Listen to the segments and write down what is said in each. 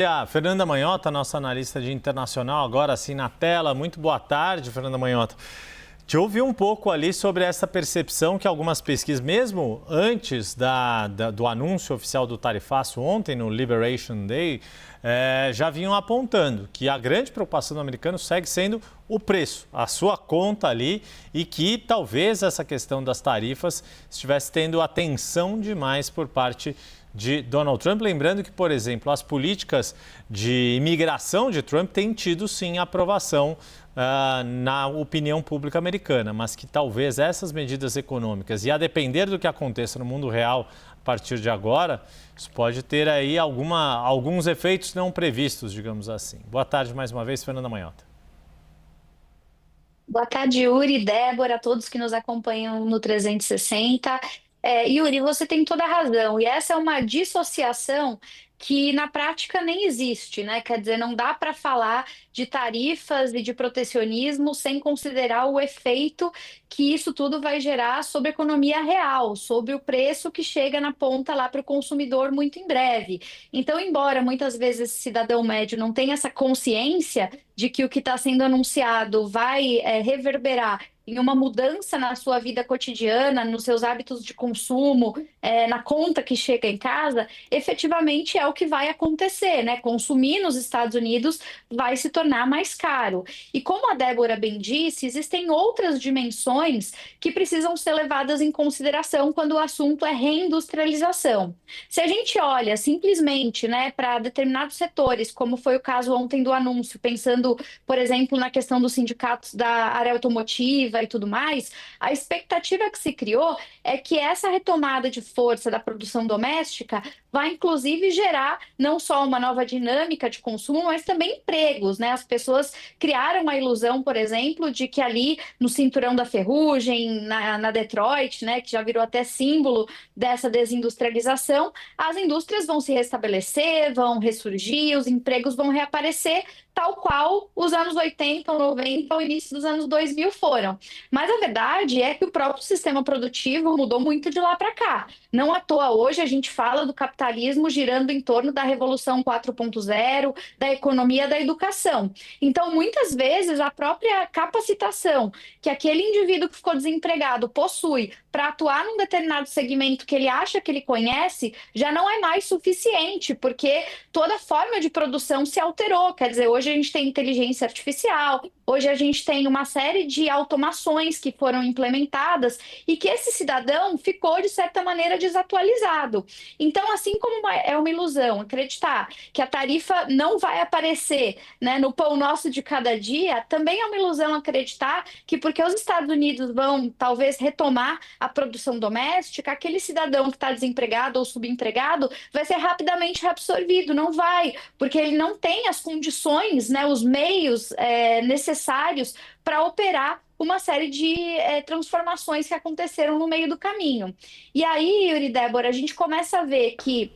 E a Fernanda Manhota, nossa analista de internacional, agora sim na tela. Muito boa tarde, Fernanda Manhota. Te ouvi um pouco ali sobre essa percepção que algumas pesquisas, mesmo antes do anúncio oficial do tarifaço ontem, no Liberation Day, já vinham apontando que a grande preocupação do americano segue sendo o preço, a sua conta ali, e que talvez essa questão das tarifas estivesse tendo atenção demais por parte de Donald Trump. Lembrando que, por exemplo, as políticas de imigração de Trump têm tido, sim, aprovação na opinião pública americana, mas que talvez essas medidas econômicas, e a depender do que aconteça no mundo real a partir de agora, isso pode ter aí alguns efeitos não previstos, digamos assim. Boa tarde mais uma vez, Fernanda Manhota. Boa tarde, Yuri, Débora, todos que nos acompanham no 360. Yuri, você tem toda a razão, e essa é uma dissociação que na prática nem existe, né? Quer dizer, não dá para falar de tarifas e de protecionismo sem considerar o efeito que isso tudo vai gerar sobre a economia real, sobre o preço que chega na ponta lá para o consumidor muito em breve. Então, embora muitas vezes esse cidadão médio não tenha essa consciência de que o que está sendo anunciado vai reverberar em uma mudança na sua vida cotidiana, nos seus hábitos de consumo, na conta que chega em casa, efetivamente é o que vai acontecer, né? Consumir nos Estados Unidos vai se tornar mais caro. E como a Débora bem disse, existem outras dimensões que precisam ser levadas em consideração quando o assunto é reindustrialização. Se a gente olha simplesmente, né, para determinados setores, como foi o caso ontem do anúncio, pensando, por exemplo, na questão dos sindicatos da área automotiva e tudo mais, a expectativa que se criou é que essa retomada de força da produção doméstica vai inclusive gerar não só uma nova dinâmica de consumo, mas também empregos, né? As pessoas criaram a ilusão, por exemplo, de que ali no cinturão da ferrugem, na Detroit, né, que já virou até símbolo dessa desindustrialização, as indústrias vão se restabelecer, vão ressurgir, os empregos vão reaparecer, tal qual os anos 80 ou 90 ou início dos anos 2000 foram. Mas a verdade é que o próprio sistema produtivo mudou muito de lá para cá. Não à toa hoje a gente fala do capitalismo girando em torno da Revolução 4.0, da economia da educação. Então, muitas vezes, a própria capacitação que aquele indivíduo que ficou desempregado possui para atuar num determinado segmento que ele acha que ele conhece, já não é mais suficiente, porque toda forma de produção se alterou. Quer dizer, hoje a gente tem inteligência artificial, hoje a gente tem uma série de automações que foram implementadas e que esse cidadão ficou, de certa maneira, desatualizado. Então, assim como é uma ilusão acreditar que a tarifa não vai aparecer, né, no pão nosso de cada dia, também é uma ilusão acreditar que porque os Estados Unidos vão, talvez, retomar a produção doméstica, aquele cidadão que está desempregado ou subempregado vai ser rapidamente reabsorvido. Não vai, porque ele não tem as condições, né, os meios necessários para operar uma série de transformações que aconteceram no meio do caminho. E aí, Yuri e Débora, a gente começa a ver que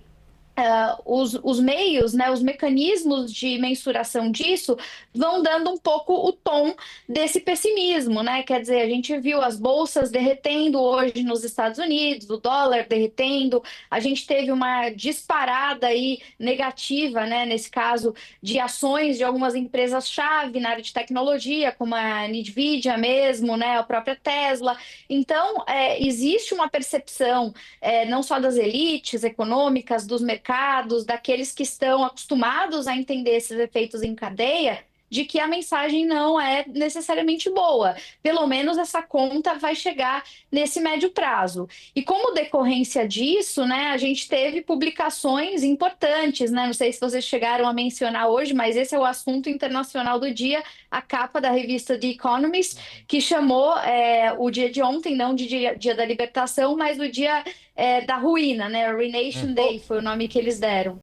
os meios, né, os mecanismos de mensuração disso vão dando um pouco o tom desse pessimismo, né? Quer dizer, a gente viu as bolsas derretendo hoje nos Estados Unidos, o dólar derretendo, a gente teve uma disparada aí negativa, né, nesse caso, de ações de algumas empresas-chave na área de tecnologia, como a Nvidia mesmo, né, a própria Tesla. Então, existe uma percepção não só das elites econômicas, dos mercados, daqueles que estão acostumados a entender esses efeitos em cadeia, de que a mensagem não é necessariamente boa. Pelo menos essa conta vai chegar nesse médio prazo. E como decorrência disso, né, a gente teve publicações importantes, né? Não sei se vocês chegaram a mencionar hoje, mas esse é o assunto internacional do dia, a capa da revista The Economist, que chamou o dia de ontem, não de dia da libertação, mas o dia da ruína, né? Ruination Day foi o nome que eles deram.